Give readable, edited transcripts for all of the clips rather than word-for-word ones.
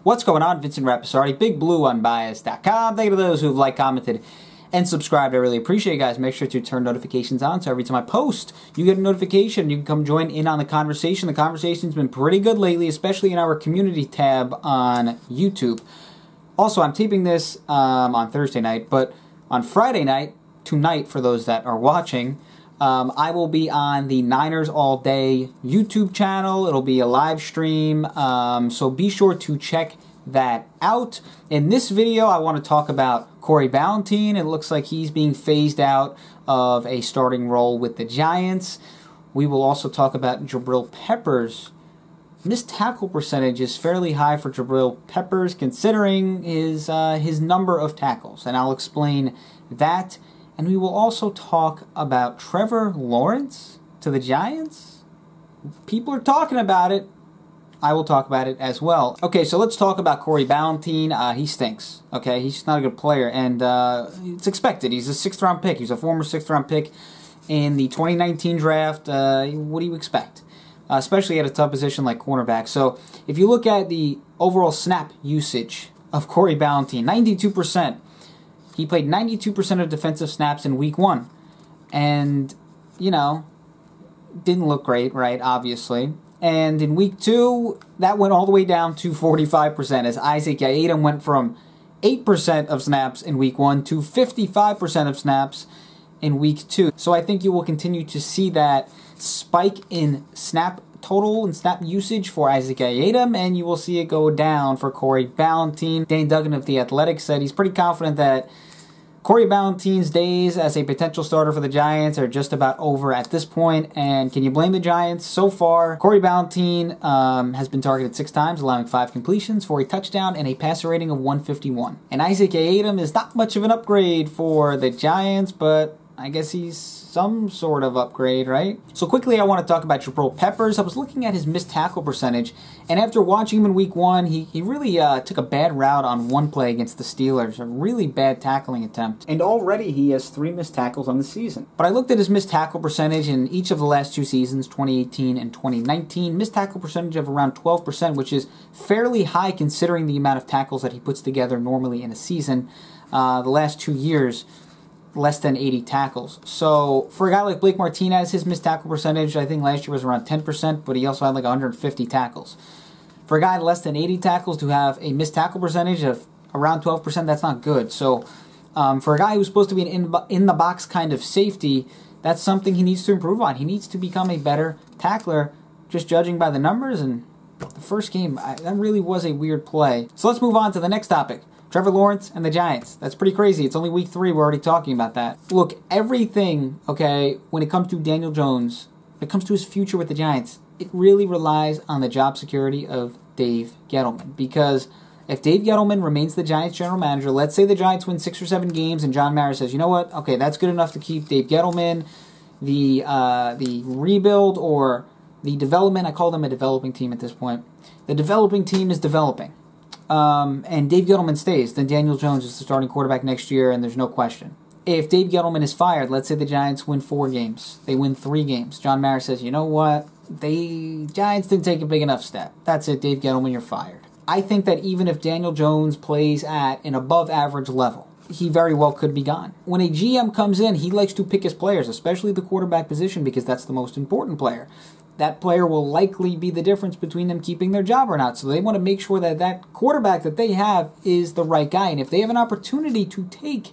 What's going on? Vincent Rapisardi, BigBlueUnbiased.com. Thank you to those who have liked, commented, and subscribed. I really appreciate you guys. Make sure to turn notifications on so every time I post, you get a notification. You can come join in on the conversation. The conversation's been pretty good lately, especially in our community tab on YouTube. Also, I'm taping this on Thursday night, but on Friday night, tonight for those that are watching, I will be on the Niners All Day YouTube channel. It'll be a live stream, so be sure to check that out. In this video, I want to talk about Corey Ballentine. It looks like he's being phased out of a starting role with the Giants. We will also talk about Jabrill Peppers. Missed tackle percentage is fairly high for Jabrill Peppers considering his number of tackles, and I'll explain that. And we will also talk about Trevor Lawrence to the Giants. People are talking about it. I will talk about it as well. Okay, so let's talk about Corey Ballentine. He stinks. Okay, he's not a good player, and it's expected. He's a 6th-round pick. He's a former 6th-round pick in the 2019 draft. What do you expect? Especially at a tough position like cornerback. So if you look at the overall snap usage of Corey Ballentine, 92%. He played 92% of defensive snaps in Week 1. And, you know, didn't look great, right, obviously. And in Week 2, that went all the way down to 45%, as Isaac Yiadom went from 8% of snaps in Week 1 to 55% of snaps in Week 2. So I think you will continue to see that spike in snap total and snap usage for Isaac Yiadom, and you will see it go down for Corey Ballentine. Dane Duggan of The Athletic said he's pretty confident that Corey Ballentine's days as a potential starter for the Giants are just about over at this point, and can you blame the Giants? So far, Corey Ballentine has been targeted 6 times, allowing 5 completions for a touchdown and a passer rating of 151. And Isaac Yiadom is not much of an upgrade for the Giants, but I guess he's some sort of upgrade, right? So quickly, I want to talk about Jabrill Peppers. I was looking at his missed tackle percentage, and after watching him in Week 1, he really took a bad route on one play against the Steelers, a really bad tackling attempt. And already he has 3 missed tackles on the season. But I looked at his missed tackle percentage in each of the last 2 seasons, 2018 and 2019. Missed tackle percentage of around 12%, which is fairly high considering the amount of tackles that he puts together normally in a season. The last 2 years, less than 80 tackles. So for a guy like Blake Martinez, his missed tackle percentage, I think last year was around 10%, but he also had like 150 tackles. For a guy less than 80 tackles to have a missed tackle percentage of around 12%, that's not good. So for a guy who's supposed to be an in-the-box kind of safety, that's something he needs to improve on. He needs to become a better tackler, just judging by the numbers. And the first game, that really was a weird play. So let's move on to the next topic. Trevor Lawrence and the Giants. That's pretty crazy. It's only Week 3. We're already talking about that. Look, everything, okay, when it comes to Daniel Jones, when it comes to his future with the Giants, it really relies on the job security of Dave Gettleman. Because if Dave Gettleman remains the Giants general manager, let's say the Giants win 6 or 7 games and John Mara says, you know what, okay, that's good enough to keep Dave Gettleman. The rebuild or the development, I call them a developing team at this point. The developing team is developing. And Dave Gettleman stays, then Daniel Jones is the starting quarterback next year, and there's no question. If Dave Gettleman is fired, let's say the Giants win 4 games. They win 3 games. John Mara says, you know what? The Giants didn't take a big enough step. That's it, Dave Gettleman, you're fired. I think that even if Daniel Jones plays at an above-average level, he very well could be gone. When a GM comes in, he likes to pick his players, especially the quarterback position, because that's the most important player. That player will likely be the difference between them keeping their job or not. So they want to make sure that that quarterback that they have is the right guy. And if they have an opportunity to take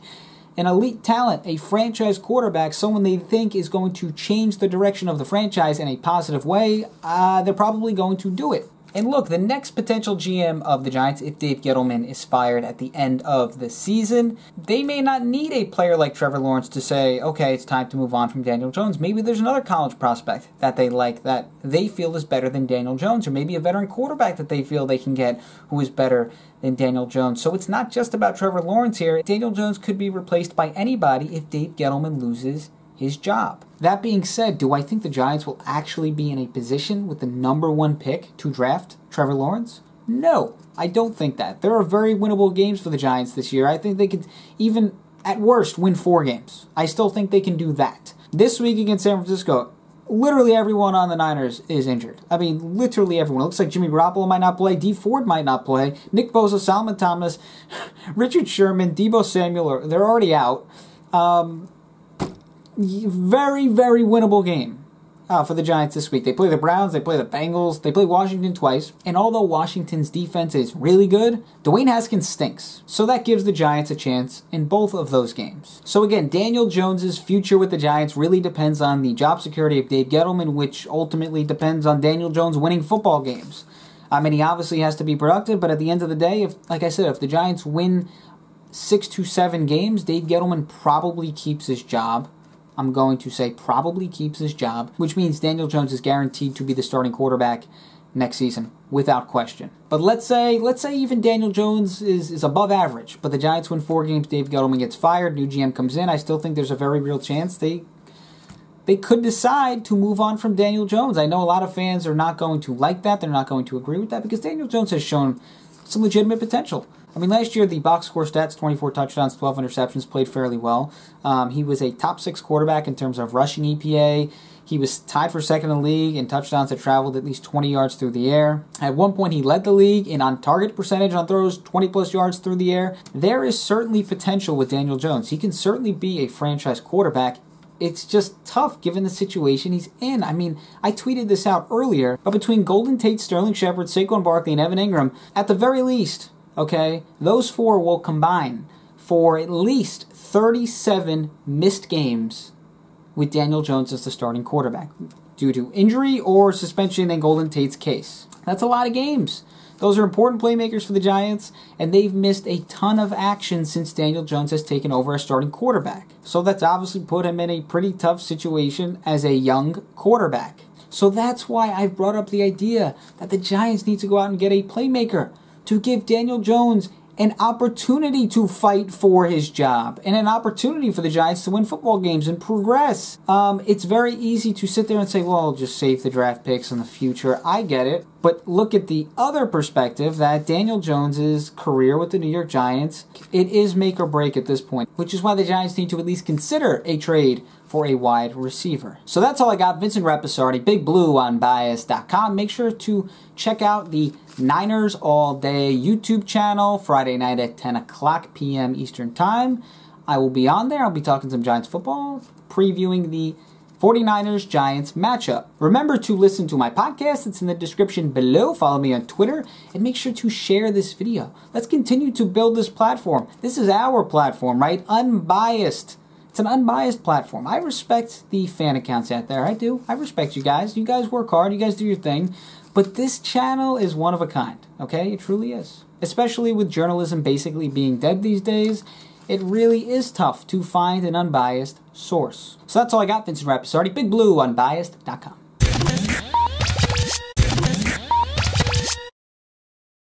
an elite talent, a franchise quarterback, someone they think is going to change the direction of the franchise in a positive way, they're probably going to do it. And look, the next potential GM of the Giants, if Dave Gettleman is fired at the end of the season, they may not need a player like Trevor Lawrence to say, okay, it's time to move on from Daniel Jones. Maybe there's another college prospect that they like, that they feel is better than Daniel Jones, or maybe a veteran quarterback that they feel they can get who is better than Daniel Jones. So it's not just about Trevor Lawrence here. Daniel Jones could be replaced by anybody if Dave Gettleman loses his job. That being said, do I think the Giants will actually be in a position with the #1 pick to draft Trevor Lawrence? No, I don't think that. There are very winnable games for the Giants this year. I think they could even, at worst, win 4 games. I still think they can do that. This week against San Francisco, literally everyone on the Niners is injured. I mean, literally everyone. It looks like Jimmy Garoppolo might not play. Dee Ford might not play. Nick Bosa, Solomon Thomas, Richard Sherman, Deebo Samuel, they're already out. Very, very winnable game for the Giants this week. They play the Browns, they play the Bengals, they play Washington twice. And although Washington's defense is really good, Dwayne Haskins stinks. So that gives the Giants a chance in both of those games. So again, Daniel Jones' future with the Giants really depends on the job security of Dave Gettleman, which ultimately depends on Daniel Jones winning football games. I mean, he obviously has to be productive, but at the end of the day, like I said, if the Giants win 6 to 7 games, Dave Gettleman probably keeps his job. I'm going to say probably keeps his job, which means Daniel Jones is guaranteed to be the starting quarterback next season, without question. But let's say even Daniel Jones is above average, but the Giants win 4 games, Dave Gettleman gets fired, new GM comes in. I still think there's a very real chance they could decide to move on from Daniel Jones. I know a lot of fans are not going to like that. They're not going to agree with that because Daniel Jones has shown some legitimate potential. I mean, last year, the box score stats, 24 touchdowns, 12 interceptions, played fairly well. He was a top 6 quarterback in terms of rushing EPA. He was tied for second in the league in touchdowns that traveled at least 20 yards through the air. At one point, he led the league in on-target percentage on throws, 20-plus yards through the air. There is certainly potential with Daniel Jones. He can certainly be a franchise quarterback. It's just tough given the situation he's in. I mean, I tweeted this out earlier, but between Golden Tate, Sterling Shepard, Saquon Barkley, and Evan Ingram, at the very least, okay, those 4 will combine for at least 37 missed games with Daniel Jones as the starting quarterback due to injury or suspension in Golden Tate's case. That's a lot of games. Those are important playmakers for the Giants, and they've missed a ton of action since Daniel Jones has taken over as starting quarterback. So that's obviously put him in a pretty tough situation as a young quarterback. So that's why I've brought up the idea that the Giants need to go out and get a playmaker to give Daniel Jones an opportunity to fight for his job and an opportunity for the Giants to win football games and progress. It's very easy to sit there and say, well, I'll just save the draft picks in the future. I get it. But look at the other perspective that Daniel Jones' career with the New York Giants, it is make or break at this point, which is why the Giants need to at least consider a trade for a wide receiver. So that's all I got. Vincent Rappisardi, Big Blue on Bias.com. Make sure to check out the Niners All Day YouTube channel Friday night at 10 o'clock p.m. Eastern Time. I will be on there. I'll be talking some Giants football, previewing the 49ers-Giants matchup. Remember to listen to my podcast. It's in the description below. Follow me on Twitter, and make sure to share this video. Let's continue to build this platform. This is our platform, right? Unbiased. It's an unbiased platform. I respect the fan accounts out there. I do. I respect you guys. You guys work hard. You guys do your thing. But this channel is one of a kind, okay? It truly is. Especially with journalism basically being dead these days, it really is tough to find an unbiased source. So that's all I got. Vincent Rappisardi, Big Blue, Unbiased.com.